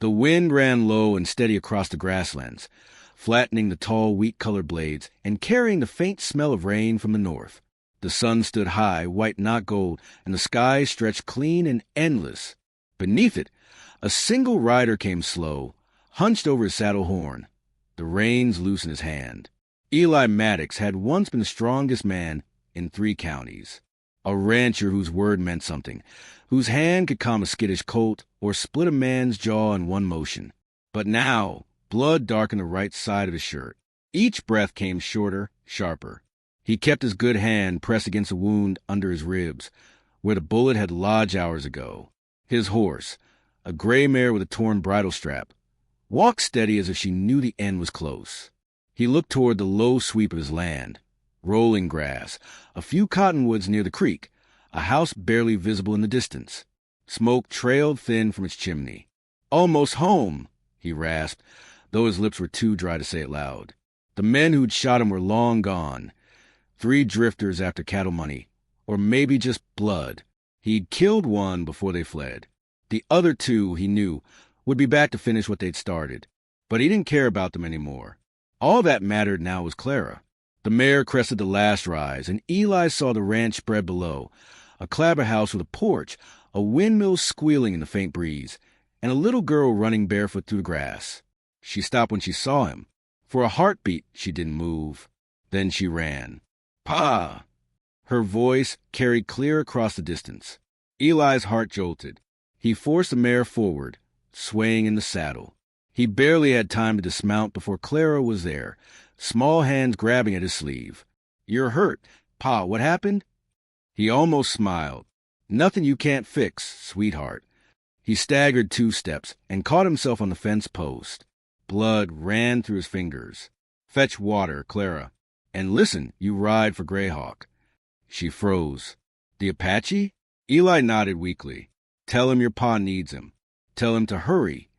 The wind ran low and steady across the grasslands, flattening the tall wheat-colored blades and carrying the faint smell of rain from the north. The sun stood high, white not gold, and the sky stretched clean and endless. Beneath it, a single rider came slow, hunched over his saddle horn, the reins loose in his hand. Eli Maddox had once been the strongest man in 3 counties, a rancher whose word meant something, whose hand could calm a skittish colt or split a man's jaw in one motion. But now, blood darkened the right side of his shirt. Each breath came shorter, sharper. He kept his good hand pressed against a wound under his ribs, where the bullet had lodged hours ago. His horse, a gray mare with a torn bridle strap, walked steady as if she knew the end was close. He looked toward the low sweep of his land, rolling grass, a few cottonwoods near the creek, a house barely visible in the distance. Smoke trailed thin from its chimney. "Almost home," he rasped, though his lips were too dry to say it loud. The men who'd shot him were long gone. 3 drifters after cattle money, or maybe just blood. He'd killed one before they fled. The other 2, he knew, would be back to finish what they'd started. But he didn't care about them anymore. All that mattered now was Clara. The mare crested the last rise, and Eli saw the ranch spread below, a clapper house with a porch, a windmill squealing in the faint breeze, and a little girl running barefoot through the grass. She stopped when she saw him. For a heartbeat, she didn't move. Then she ran. "Pa!" Her voice carried clear across the distance. Eli's heart jolted. He forced the mare forward, swaying in the saddle. He barely had time to dismount before Clara was there, small hands grabbing at his sleeve. "You're hurt. Pa, what happened?" He almost smiled. "Nothing you can't fix, sweetheart." He staggered 2 steps and caught himself on the fence post. Blood ran through his fingers. "Fetch water, Clara. And listen, you ride for Greyhawk." She froze. "The Apache?" Eli nodded weakly. "Tell him your pa needs him. Tell him to hurry."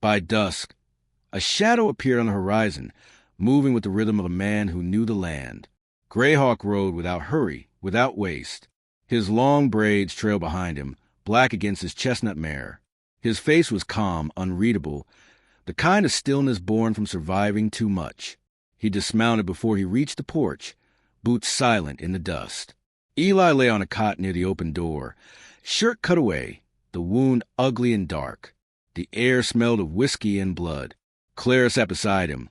By dusk, a shadow appeared on the horizon, moving with the rhythm of a man who knew the land. Greyhawk rode without hurry, without waste. His long braids trailed behind him, black against his chestnut mare. His face was calm, unreadable, the kind of stillness born from surviving too much. He dismounted before he reached the porch, boots silent in the dust. Eli lay on a cot near the open door, shirt cut away, the wound ugly and dark. The air smelled of whiskey and blood. Clara sat beside him,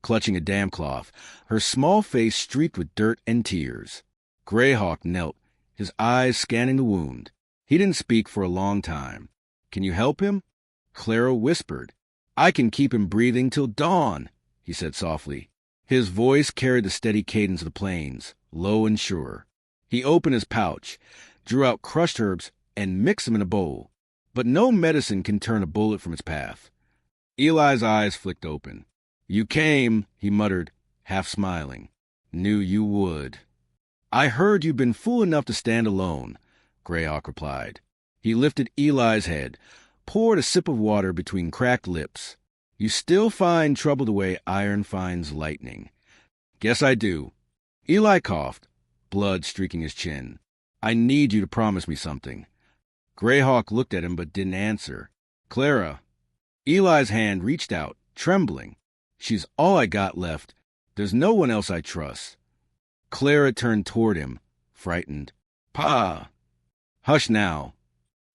clutching a damp cloth, her small face streaked with dirt and tears. Greyhawk knelt, his eyes scanning the wound. He didn't speak for a long time. "Can you help him?" Clara whispered. "I can keep him breathing till dawn," he said softly. His voice carried the steady cadence of the plains, low and sure. He opened his pouch, drew out crushed herbs, and mixed them in a bowl. But no medicine can turn a bullet from its path. Eli's eyes flicked open. "You came," he muttered, half smiling. "Knew you would." "I heard you'd been fool enough to stand alone," Greyhawk replied. He lifted Eli's head, poured a sip of water between cracked lips. "You still find trouble the way iron finds lightning." "Guess I do." Eli coughed, blood streaking his chin. "I need you to promise me something." Greyhawk looked at him but didn't answer. "Clara." Eli's hand reached out, trembling. "She's all I got left. There's no one else I trust." Clara turned toward him, frightened. "Pa!" "Hush now."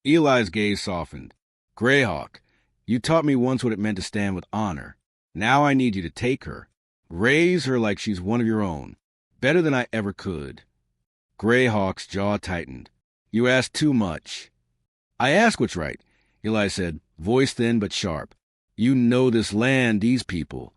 Eli's gaze softened. "Greyhawk, you taught me once what it meant to stand with honor. Now I need you to take her. Raise her like she's one of your own. Better than I ever could." Greyhawk's jaw tightened. "You ask too much." "I ask what's right," Eli said, voice thin but sharp. "You know this land, these people.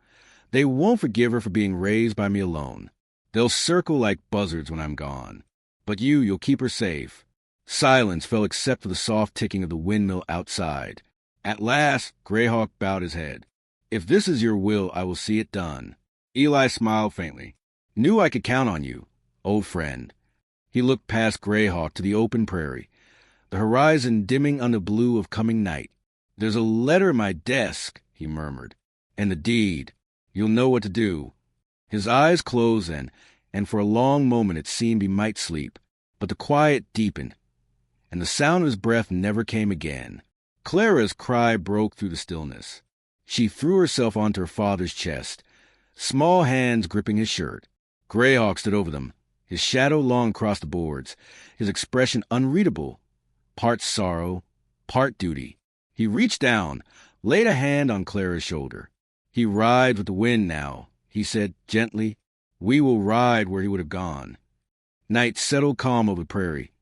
They won't forgive her for being raised by me alone. They'll circle like buzzards when I'm gone. But you'll keep her safe." Silence fell except for the soft ticking of the windmill outside. At last, Greyhawk bowed his head. "If this is your will, I will see it done." Eli smiled faintly. "Knew I could count on you, old friend." He looked past Greyhawk to the open prairie, the horizon dimming on the blue of coming night. "There's a letter in my desk," he murmured, "and the deed. You'll know what to do." His eyes closed then, and for a long moment it seemed he might sleep, but the quiet deepened, and the sound of his breath never came again. Clara's cry broke through the stillness. She threw herself onto her father's chest, small hands gripping his shirt. Greyhawk stood over them, his shadow long across the boards, his expression unreadable, part sorrow, part duty. He reached down, laid a hand on Clara's shoulder. He rides with the wind now, he said gently. We will ride where he would have gone. Night settled calm over the prairie,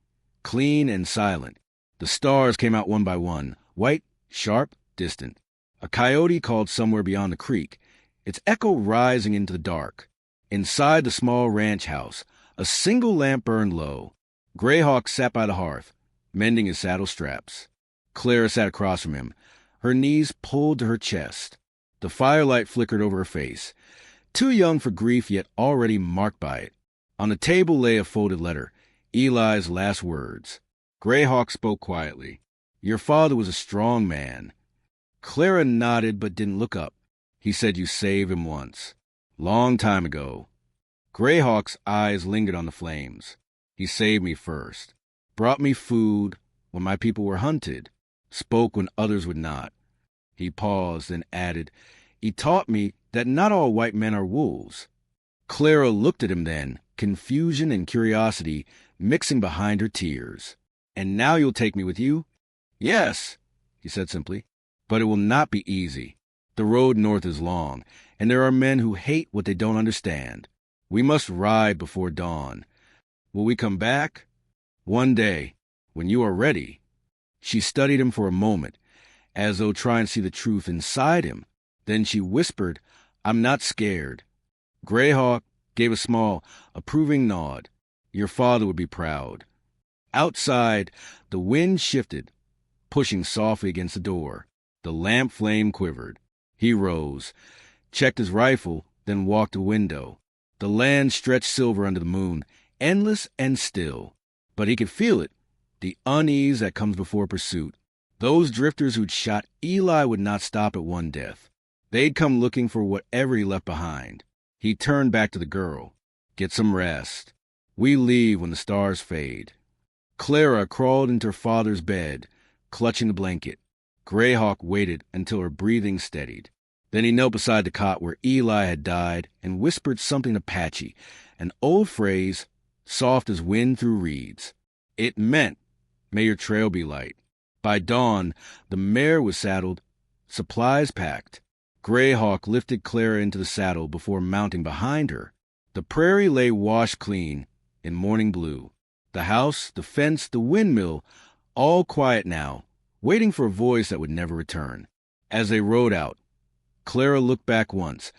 clean and silent. The stars came out one by one, white, sharp, distant. A coyote called somewhere beyond the creek, its echo rising into the dark. Inside the small ranch house, a single lamp burned low. Greyhawk sat by the hearth, mending his saddle straps. Clara sat across from him, her knees pulled to her chest. The firelight flickered over her face, too young for grief yet already marked by it. On the table lay a folded letter, Eli's last words. Greyhawk spoke quietly. Your father was a strong man. Clara nodded but didn't look up. He said you saved him once. Long time ago. Greyhawk's eyes lingered on the flames. He saved me first. Brought me food when my people were hunted. Spoke when others would not. He paused, then added, he taught me that not all white men are wolves. Clara looked at him then, confusion and curiosity mixing behind her tears. And now you'll take me with you? Yes, he said simply. But it will not be easy. The road north is long, and there are men who hate what they don't understand. We must ride before dawn. Will we come back? One day, when you are ready. She studied him for a moment, as though trying to see the truth inside him. Then she whispered, I'm not scared. Greyhawk gave a small, approving nod. Your father would be proud. Outside, the wind shifted, pushing softly against the door. The lamp flame quivered. He rose, checked his rifle, then walked to the window. The land stretched silver under the moon, endless and still. But he could feel it, the unease that comes before pursuit. Those drifters who'd shot Eli would not stop at one death. They'd come looking for whatever he left behind. He turned back to the girl. Get some rest. We leave when the stars fade. Clara crawled into her father's bed, clutching the blanket. Greyhawk waited until her breathing steadied. Then he knelt beside the cot where Eli had died and whispered something Apache, an old phrase, soft as wind through reeds. It meant, may your trail be light. By dawn, the mare was saddled, supplies packed. Greyhawk lifted Clara into the saddle before mounting behind her. The prairie lay washed clean in morning blue. The house, the fence, the windmill, all quiet now, waiting for a voice that would never return. As they rode out, Clara looked back once,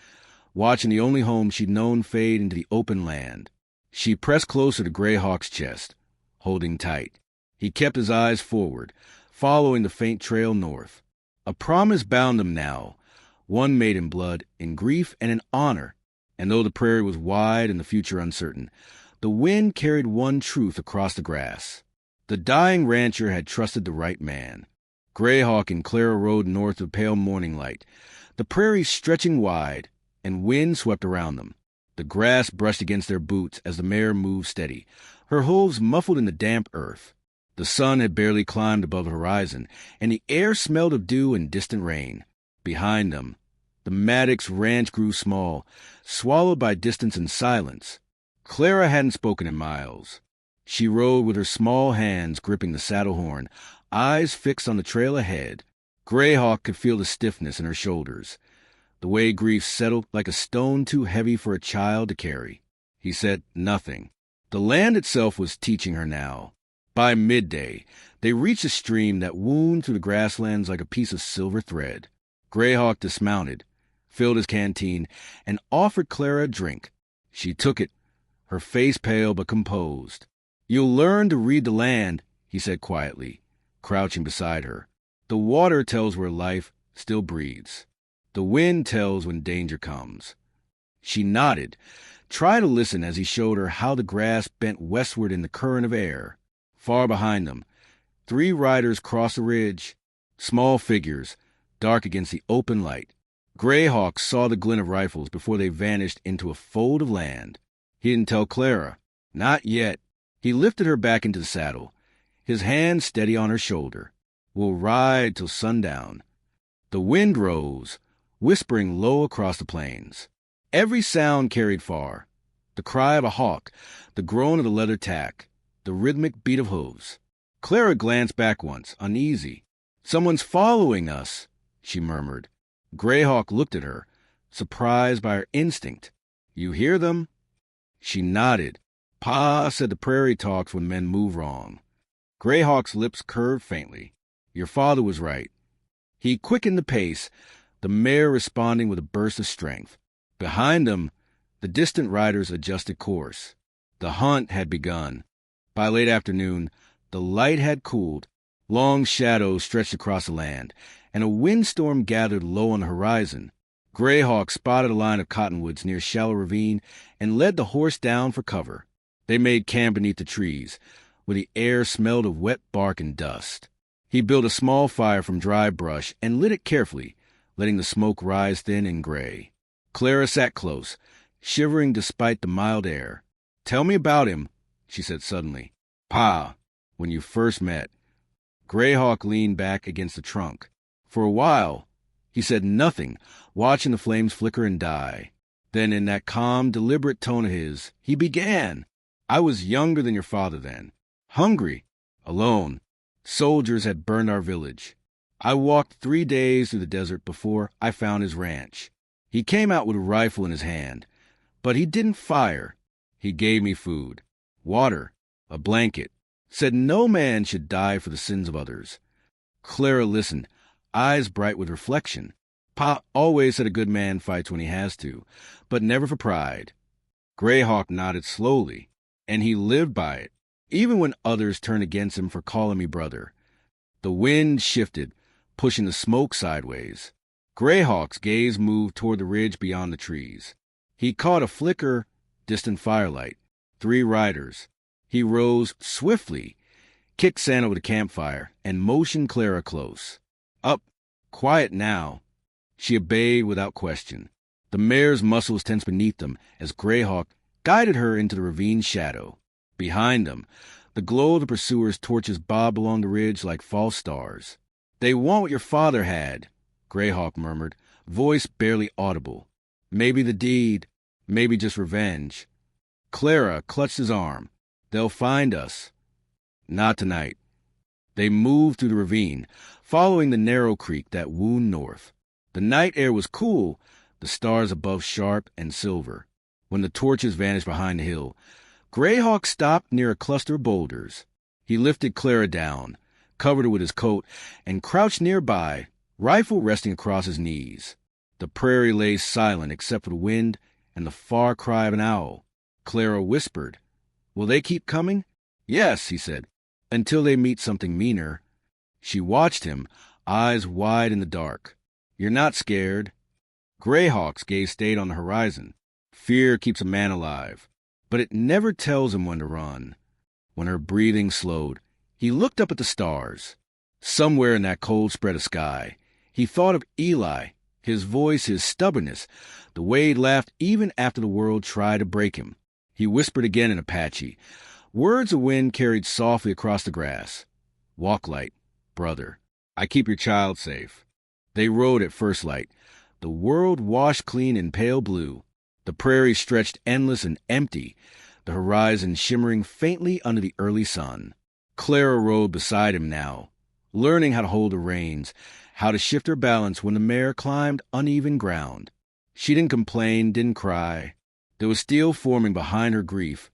watching the only home she'd known fade into the open land. She pressed closer to Greyhawk's chest, holding tight. He kept his eyes forward, following the faint trail north. A promise bound them now, one made in blood, in grief, and in honor. And though the prairie was wide and the future uncertain, the wind carried one truth across the grass. The dying rancher had trusted the right man. Greyhawk and Clara rode north of pale morning light, the prairie stretching wide, and wind swept around them. The grass brushed against their boots as the mare moved steady, her hooves muffled in the damp earth. The sun had barely climbed above the horizon, and the air smelled of dew and distant rain. Behind them, the Maddox ranch grew small, swallowed by distance and silence. Clara hadn't spoken in miles. She rode with her small hands gripping the saddle horn, eyes fixed on the trail ahead. Greyhawk could feel the stiffness in her shoulders, the way grief settled like a stone too heavy for a child to carry. He said nothing. The land itself was teaching her now. By midday, they reached a stream that wound through the grasslands like a piece of silver thread. Greyhawk dismounted, filled his canteen, and offered Clara a drink. She took it, her face pale but composed. You'll learn to read the land, he said quietly, crouching beside her. The water tells where life still breathes. The wind tells when danger comes. She nodded, tried to listen as he showed her how the grass bent westward in the current of air. Far behind them, 3 riders crossed a ridge, small figures, dark against the open light. Greyhawk saw the glint of rifles before they vanished into a fold of land. He didn't tell Clara. Not yet. He lifted her back into the saddle, his hand steady on her shoulder. We'll ride till sundown. The wind rose, whispering low across the plains. Every sound carried far. The cry of a hawk, the groan of the leather tack, the rhythmic beat of hooves. Clara glanced back once, uneasy. "Someone's following us," she murmured. Greyhawk looked at her, surprised by her instinct. "You hear them?" She nodded. "Pa said the prairie talks when men move wrong." Greyhawk's lips curved faintly. "Your father was right." He quickened the pace, the mare responding with a burst of strength. Behind them, the distant riders adjusted course. The hunt had begun. By late afternoon, the light had cooled. Long shadows stretched across the land, and a windstorm gathered low on the horizon. Greyhawk spotted a line of cottonwoods near a shallow ravine and led the horse down for cover. They made camp beneath the trees, where the air smelled of wet bark and dust. He built a small fire from dry brush and lit it carefully, letting the smoke rise thin and gray. Clara sat close, shivering despite the mild air. "Tell me about him," she said suddenly. "Pa, when you first met." Greyhawk leaned back against the trunk. For a while, he said nothing, watching the flames flicker and die. Then, in that calm, deliberate tone of his, he began. "I was younger than your father then. Hungry. Alone. Soldiers had burned our village. I walked 3 days through the desert before I found his ranch. He came out with a rifle in his hand, but he didn't fire. He gave me food, water, a blanket, said no man should die for the sins of others." Clara listened, eyes bright with reflection. Pa always said a good man fights when he has to, but never for pride. Greyhawk nodded slowly, and he lived by it, even when others turned against him for calling me brother. The wind shifted, pushing the smoke sideways. Greyhawk's gaze moved toward the ridge beyond the trees. He caught a flicker, distant firelight. 3 riders. He rose swiftly, kicked sand over the campfire, and motioned Clara close. "Up. Quiet now." She obeyed without question. The mare's muscles tensed beneath them as Greyhawk guided her into the ravine's shadow. Behind them, the glow of the pursuers' torches bobbed along the ridge like false stars. "They want what your father had," Greyhawk murmured, voice barely audible. "Maybe the deed, maybe just revenge." Clara clutched his arm. "They'll find us." "Not tonight." They moved through the ravine, following the narrow creek that wound north. The night air was cool, the stars above sharp and silver. When the torches vanished behind the hill, Greyhawk stopped near a cluster of boulders. He lifted Clara down, covered her with his coat, and crouched nearby, rifle resting across his knees. The prairie lay silent except for the wind and the far cry of an owl. Clara whispered, "Will they keep coming?" "Yes," he said, "until they meet something meaner." She watched him, eyes wide in the dark. "You're not scared?" Greyhawk's gaze stayed on the horizon. Fear keeps a man alive, but it never tells him when to run. When her breathing slowed, he looked up at the stars. Somewhere in that cold spread of sky, he thought of Eli, his voice, his stubbornness, the way he laughed even after the world tried to break him. He whispered again in Apache, words the wind carried softly across the grass. "Walk light, brother. I keep your child safe." They rode at first light. The world washed clean in pale blue. The prairie stretched endless and empty, the horizon shimmering faintly under the early sun. Clara rode beside him now, learning how to hold the reins, how to shift her balance when the mare climbed uneven ground. She didn't complain, didn't cry. There was steel forming behind her grief,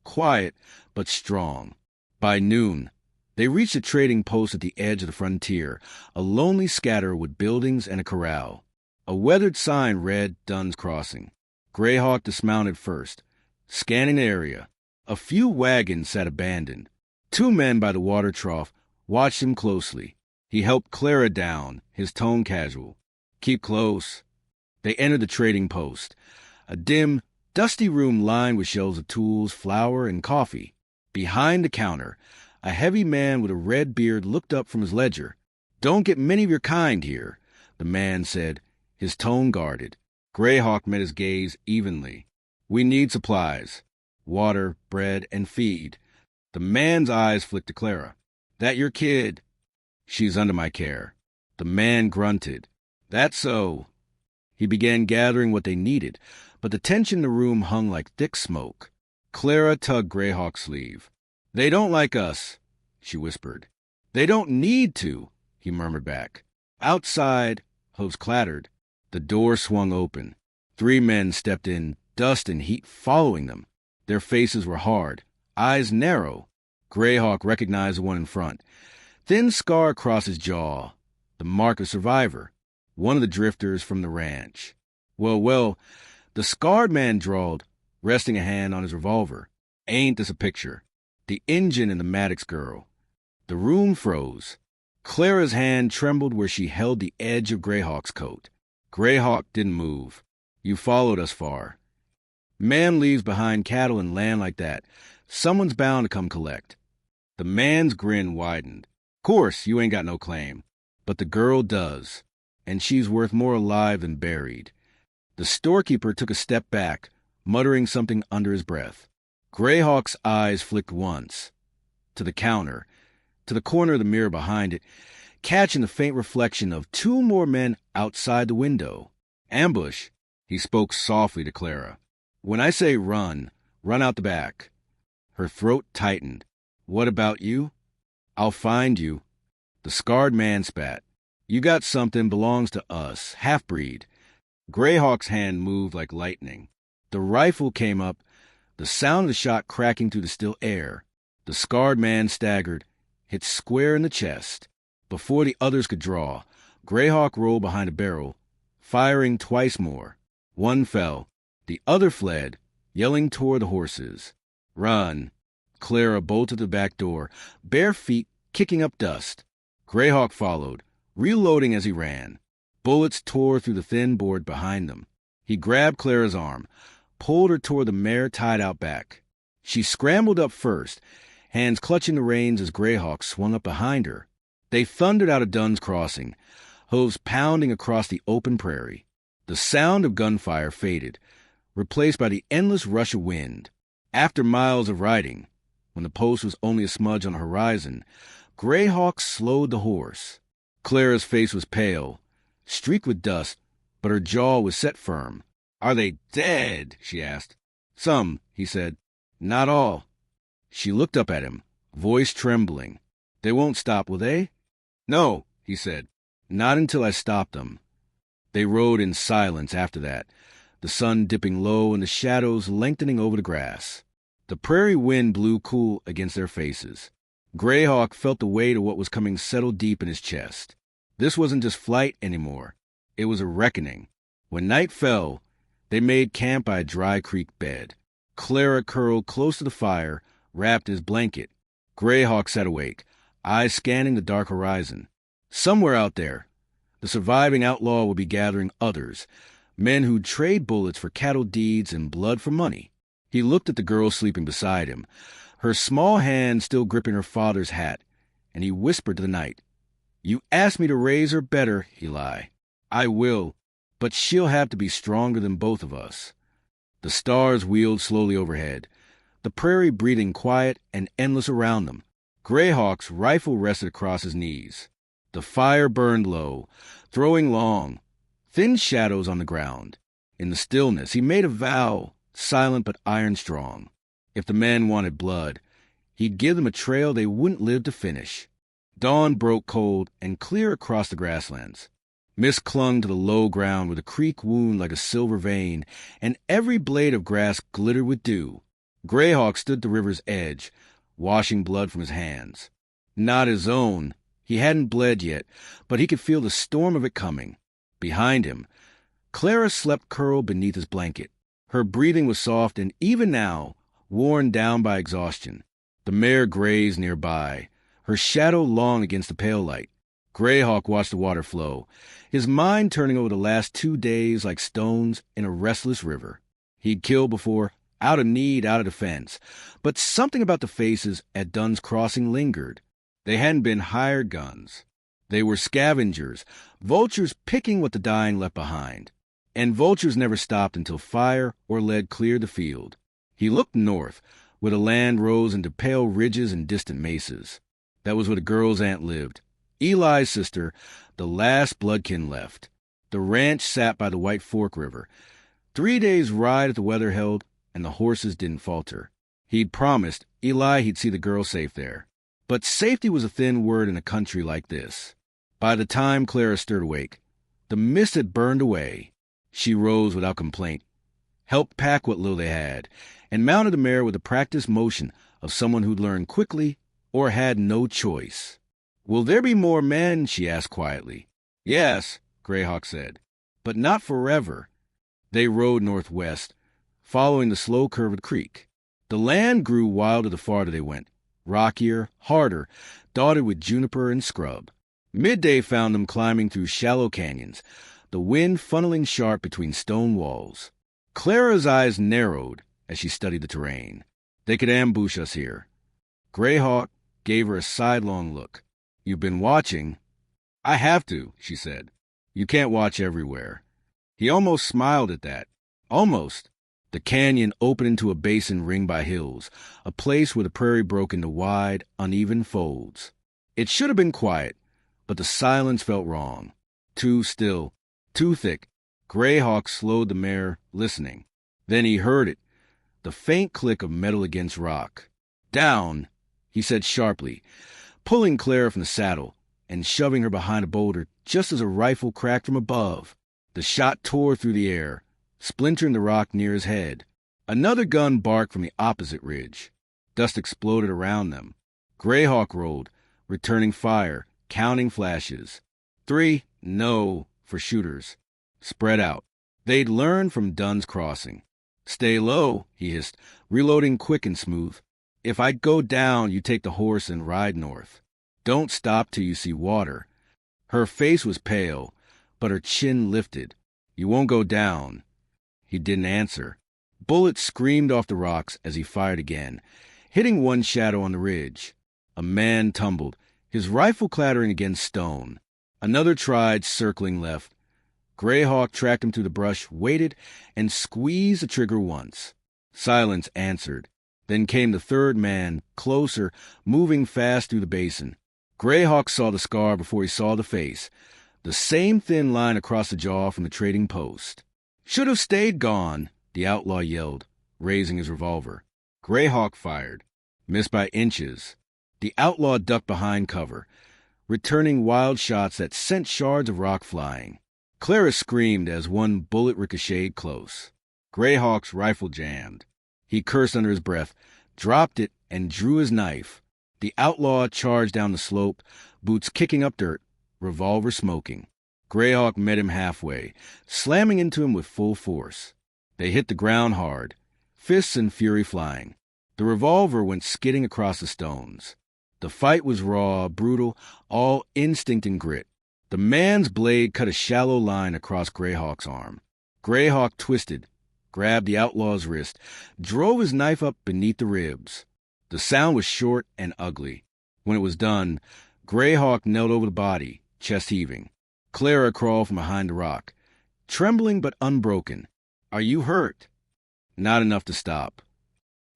quiet but strong. By noon, they reached a trading post at the edge of the frontier, a lonely scatter with buildings and a corral. A weathered sign read Dunn's Crossing. Greyhawk dismounted first, scanning the area. A few wagons sat abandoned. 2 men by the water trough watched him closely. He helped Clara down, his tone casual. "Keep close." They entered the trading post, a dim, dusty room lined with shelves of tools, flour, and coffee. Behind the counter, a heavy man with a red beard looked up from his ledger. "Don't get many of your kind here," the man said, his tone guarded. Greyhawk met his gaze evenly. "We need supplies. Water, bread, and feed." The man's eyes flicked to Clara. "That your kid?" She's under my care. The man grunted. That's so. He began gathering what they needed, but the tension in the room hung like thick smoke. Clara tugged Greyhawk's sleeve. They don't like us, she whispered. They don't need to, he murmured back. Outside, hooves clattered. The door swung open. 3 men stepped in, dust and heat following them. Their faces were hard, eyes narrow. Greyhawk recognized the one in front. Thin scar across his jaw, the mark of survivor, one of the drifters from the ranch. Well, the scarred man drawled, resting a hand on his revolver. Ain't this a picture? The engine and the Maddox girl. The room froze. Clara's hand trembled where she held the edge of Greyhawk's coat. Greyhawk didn't move. You followed us far. Man leaves behind cattle and land like that. Someone's bound to come collect. The man's grin widened. Course, you ain't got no claim. But the girl does, and she's worth more alive than buried. The storekeeper took a step back, muttering something under his breath. Greyhawk's eyes flicked once. To the counter, to the corner of the mirror behind it, catching the faint reflection of 2 more men outside the window. Ambush, he spoke softly to Clara. When I say run, run out the back. Her throat tightened. What about you? I'll find you. The scarred man spat. You got something belongs to us, half-breed. Greyhawk's hand moved like lightning. The rifle came up, the sound of the shot cracking through the still air. The scarred man staggered, hit square in the chest. Before the others could draw, Greyhawk rolled behind a barrel, firing twice more. One fell. The other fled, yelling toward the horses. Run. Clara bolted the back door, bare feet kicking up dust. Greyhawk followed, reloading as he ran. Bullets tore through the thin board behind them. He grabbed Clara's arm, pulled her toward the mare tied out back. She scrambled up first, hands clutching the reins as Greyhawk swung up behind her. They thundered out of Dunn's Crossing, hooves pounding across the open prairie. The sound of gunfire faded, replaced by the endless rush of wind. After miles of riding, when the post was only a smudge on the horizon, Greyhawk slowed the horse. Clara's face was pale, streaked with dust, but her jaw was set firm. Are they dead? She asked. Some, he said. Not all. She looked up at him, voice trembling. They won't stop, will they? No, he said. Not until I stop them. They rode in silence after that, the sun dipping low and the shadows lengthening over the grass. The prairie wind blew cool against their faces. Greyhawk felt the weight of what was coming settle deep in his chest. This wasn't just flight anymore. It was a reckoning. When night fell, they made camp by a dry creek bed. Clara curled close to the fire, wrapped in his blanket. Greyhawk sat awake, eyes scanning the dark horizon. Somewhere out there, the surviving outlaw would be gathering others, men who'd trade bullets for cattle deeds and blood for money. He looked at the girl sleeping beside him, her small hand still gripping her father's hat, and he whispered to the night, You asked me to raise her better, Eli. I will, but she'll have to be stronger than both of us. The stars wheeled slowly overhead, the prairie breathing quiet and endless around them. Greyhawk's rifle rested across his knees. The fire burned low, throwing long, thin shadows on the ground. In the stillness, he made a vow, silent but iron-strong. If the men wanted blood, he'd give them a trail they wouldn't live to finish. Dawn broke cold and clear across the grasslands. Mist clung to the low ground where the creek wound like a silver vein, and every blade of grass glittered with dew. Greyhawk stood at the river's edge, washing blood from his hands. Not his own. He hadn't bled yet, but he could feel the storm of it coming. Behind him, Clara slept curled beneath his blanket. Her breathing was soft and, even now, worn down by exhaustion. The mare grazed nearby, her shadow long against the pale light. Greyhawk watched the water flow, his mind turning over the last 2 days like stones in a restless river. He'd killed before, out of need, out of defense, but something about the faces at Dunn's Crossing lingered. They hadn't been hired guns. They were scavengers, vultures picking what the dying left behind. And vultures never stopped until fire or lead cleared the field. He looked north, where the land rose into pale ridges and distant mesas. That was where the girl's aunt lived, Eli's sister, the last bloodkin left. The ranch sat by the White Fork River. 3 days' ride if the weather held, and the horses didn't falter. He'd promised Eli he'd see the girl safe there. But safety was a thin word in a country like this. By the time Clara stirred awake, the mist had burned away. She rose without complaint, helped pack what little they had, and mounted the mare with the practiced motion of someone who'd learned quickly or had no choice. "Will there be more men?" she asked quietly. "Yes," Greyhawk said, "but not forever." They rode northwest, following the slow curve of the creek. The land grew wilder the farther they went, rockier, harder, dotted with juniper and scrub. Midday found them climbing through shallow canyons, the wind funneling sharp between stone walls. Clara's eyes narrowed as she studied the terrain. They could ambush us here. Greyhawk gave her a sidelong look. "You've been watching?" "I have to," she said. "You can't watch everywhere." He almost smiled at that. Almost. The canyon opened into a basin ringed by hills, a place where the prairie broke into wide, uneven folds. It should have been quiet, but the silence felt wrong. Too still, too thick. Greyhawk slowed the mare, listening. Then he heard it, the faint click of metal against rock. "Down," he said sharply, pulling Clara from the saddle and shoving her behind a boulder just as a rifle cracked from above. The shot tore through the air, splintering the rock near his head. Another gun barked from the opposite ridge. Dust exploded around them. Greyhawk rolled, returning fire, counting flashes. 3, no, for shooters. Spread out. They'd learned from Dunn's crossing. "Stay low," he hissed, reloading quick and smooth. "If I go down, you take the horse and ride north. Don't stop till you see water." Her face was pale, but her chin lifted. "You won't go down." He didn't answer. Bullets screamed off the rocks as he fired again, hitting one shadow on the ridge. A man tumbled, his rifle clattering against stone. Another tried, circling left. Greyhawk tracked him through the brush, waited, and squeezed the trigger once. Silence answered. Then came the third man, closer, moving fast through the basin. Greyhawk saw the scar before he saw the face, the same thin line across the jaw from the trading post. "Should have stayed gone," the outlaw yelled, raising his revolver. Greyhawk fired, missed by inches. The outlaw ducked behind cover, returning wild shots that sent shards of rock flying. Clara screamed as one bullet ricocheted close. Greyhawk's rifle jammed. He cursed under his breath, dropped it, and drew his knife. The outlaw charged down the slope, boots kicking up dirt, revolver smoking. Greyhawk met him halfway, slamming into him with full force. They hit the ground hard, fists and fury flying. The revolver went skidding across the stones. The fight was raw, brutal, all instinct and grit. The man's blade cut a shallow line across Greyhawk's arm. Greyhawk twisted, grabbed the outlaw's wrist, drove his knife up beneath the ribs. The sound was short and ugly. When it was done, Greyhawk knelt over the body, chest heaving. Clara crawled from behind the rock, trembling but unbroken. "Are you hurt?" "Not enough to stop."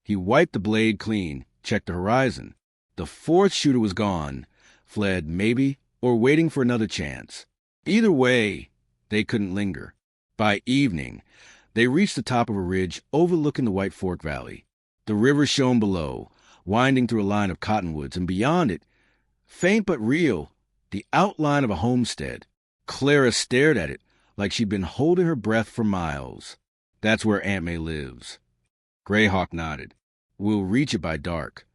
He wiped the blade clean, checked the horizon. The fourth shooter was gone, fled maybe, or waiting for another chance. Either way, they couldn't linger. By evening, they reached the top of a ridge overlooking the White Fork Valley. The river shone below, winding through a line of cottonwoods, and beyond it, faint but real, the outline of a homestead. Clara stared at it like she'd been holding her breath for miles. "That's where Aunt May lives." Greyhawk nodded. "We'll reach it by dark."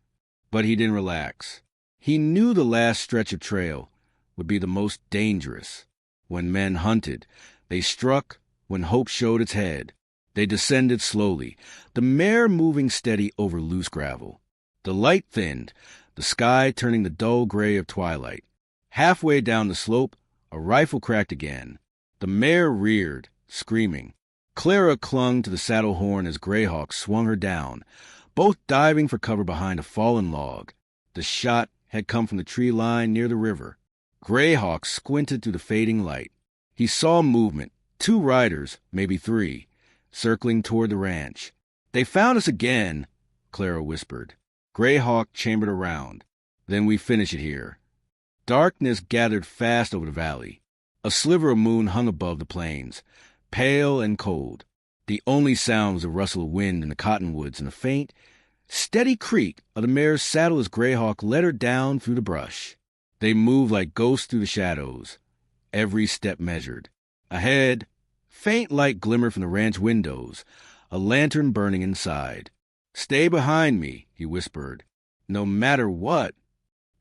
But he didn't relax. He knew the last stretch of trail would be the most dangerous. When men hunted, they struck when hope showed its head. They descended slowly, the mare moving steady over loose gravel. The light thinned, the sky turning the dull gray of twilight. Halfway down the slope, a rifle cracked again. The mare reared, screaming. Clara clung to the saddle horn as Greyhawk swung her down, both diving for cover behind a fallen log. The shot had come from the tree line near the river. Greyhawk squinted through the fading light. He saw movement, 2 riders, maybe 3, circling toward the ranch. "They found us again," Clara whispered. Greyhawk chambered around. "Then we finish it here." Darkness gathered fast over the valley. A sliver of moon hung above the plains, pale and cold. The only sound was the rustle of wind in the cottonwoods and the faint, steady creak of the mare's saddle as Greyhawk led her down through the brush. They moved like ghosts through the shadows, every step measured. Ahead, faint light glimmered from the ranch windows, a lantern burning inside. "Stay behind me," he whispered. "No matter what."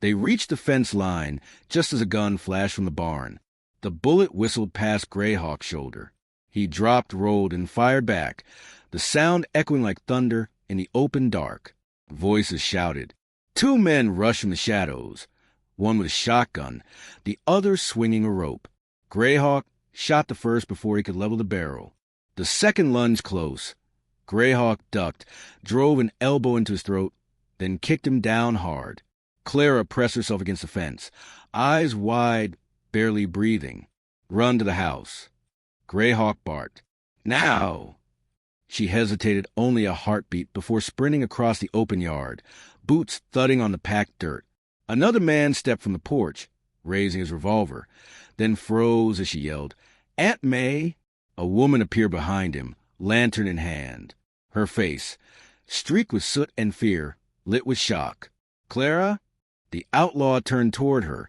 They reached the fence line just as a gun flashed from the barn. The bullet whistled past Greyhawk's shoulder. He dropped, rolled, and fired back, the sound echoing like thunder in the open dark. Voices shouted. Two men rushed from the shadows, one with a shotgun, the other swinging a rope. Greyhawk shot the first before he could level the barrel. The second lunged close. Greyhawk ducked, drove an elbow into his throat, then kicked him down hard. Clara pressed herself against the fence, eyes wide, barely breathing. "Run to the house." Greyhawk barked. "Now!" She hesitated only a heartbeat before sprinting across the open yard, boots thudding on the packed dirt. Another man stepped from the porch, raising his revolver, then froze as she yelled, "Aunt May!" A woman appeared behind him, lantern in hand. Her face, streaked with soot and fear, lit with shock. "Clara?" The outlaw turned toward her.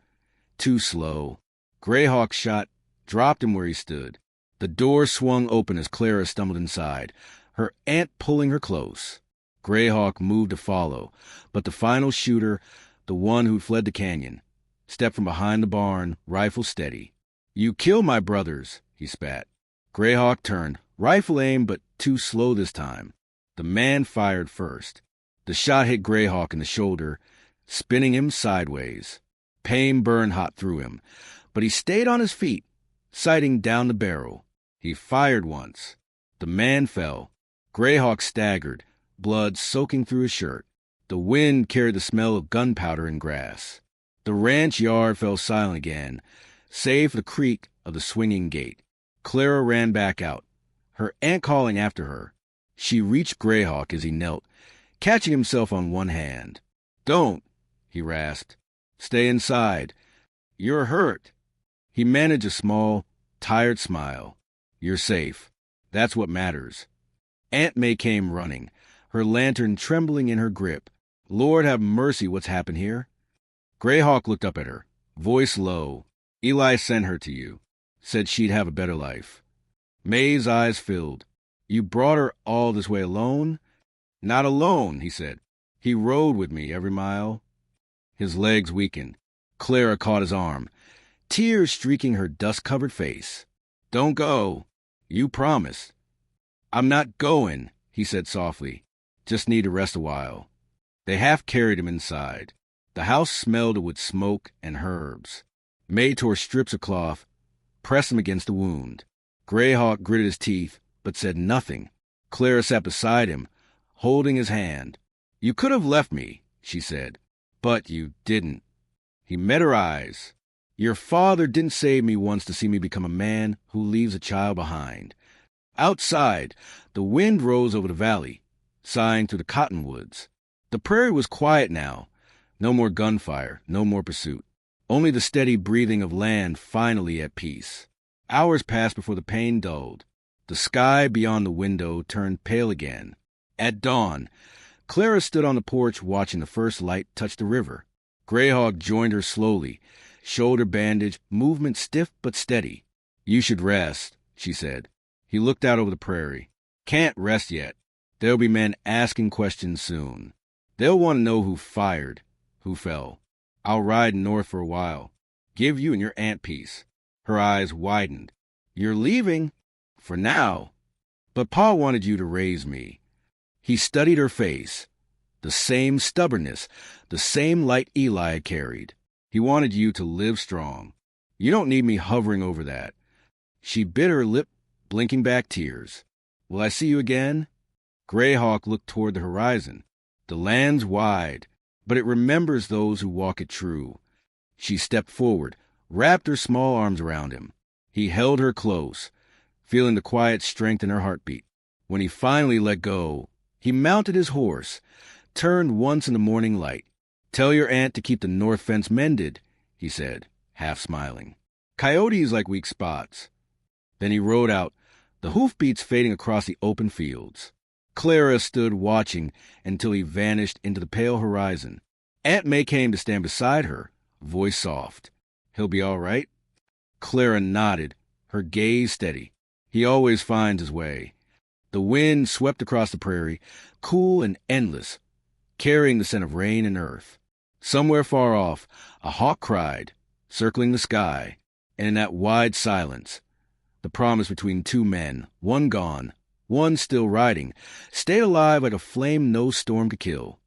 Too slow. Greyhawk's shot dropped him where he stood. The door swung open as Clara stumbled inside, her aunt pulling her close. Greyhawk moved to follow, but the final shooter, the one who fled the canyon, stepped from behind the barn, rifle steady. "You killed my brothers," he spat. Greyhawk turned, rifle aim, but too slow this time. The man fired first. The shot hit Greyhawk in the shoulder, spinning him sideways. Pain burned hot through him, but he stayed on his feet, sighting down the barrel. He fired once. The man fell. Greyhawk staggered, blood soaking through his shirt. The wind carried the smell of gunpowder and grass. The ranch yard fell silent again, save for the creak of the swinging gate. Clara ran back out, her aunt calling after her. She reached Greyhawk as he knelt, catching himself on one hand. "Don't," he rasped. "Stay inside. You're hurt." He managed a small, tired smile. "You're safe. That's what matters." Aunt May came running, her lantern trembling in her grip. "Lord have mercy, what's happened here?" Greyhawk looked up at her, voice low. "Eli sent her to you. Said she'd have a better life." May's eyes filled. "You brought her all this way alone?" "Not alone," he said. "He rode with me every mile." His legs weakened. Clara caught his arm, tears streaking her dust-covered face. "Don't go. You promised." "I'm not going," he said softly. "Just need to rest a while." They half-carried him inside. The house smelled with smoke and herbs. May tore strips of cloth, pressed them against the wound. Greyhawk gritted his teeth, but said nothing. Clara sat beside him, holding his hand. "You could have left me," she said, "but you didn't." He met her eyes. "Your father didn't save me once to see me become a man who leaves a child behind." Outside, the wind rose over the valley, sighing through the cottonwoods. The prairie was quiet now. No more gunfire, no more pursuit. Only the steady breathing of land finally at peace. Hours passed before the pain dulled. The sky beyond the window turned pale again. At dawn, Clara stood on the porch watching the first light touch the river. Greyhawk joined her slowly, shoulder bandaged, movement stiff but steady. "You should rest," she said. He looked out over the prairie. "Can't rest yet. There'll be men asking questions soon. They'll want to know who fired, who fell. I'll ride north for a while. Give you and your aunt peace." Her eyes widened. "You're leaving?" "For now. But Pa wanted you to raise me." He studied her face. The same stubbornness, the same light Eli had carried. "He wanted you to live strong. You don't need me hovering over that." She bit her lip, blinking back tears. "Will I see you again?" Greyhawk looked toward the horizon. "The land's wide, but it remembers those who walk it true." She stepped forward, wrapped her small arms around him. He held her close, feeling the quiet strength in her heartbeat. When he finally let go, he mounted his horse, turned once in the morning light. "Tell your aunt to keep the north fence mended," he said, half smiling. "Coyotes like weak spots." Then he rode out, the hoofbeats fading across the open fields. Clara stood watching until he vanished into the pale horizon. Aunt May came to stand beside her, voice soft. "He'll be all right?" Clara nodded, her gaze steady. "He always finds his way." The wind swept across the prairie, cool and endless, carrying the scent of rain and earth. Somewhere far off, a hawk cried, circling the sky, and in that wide silence, the promise between two men, one gone, one still riding, stayed alive like a flame no storm could kill.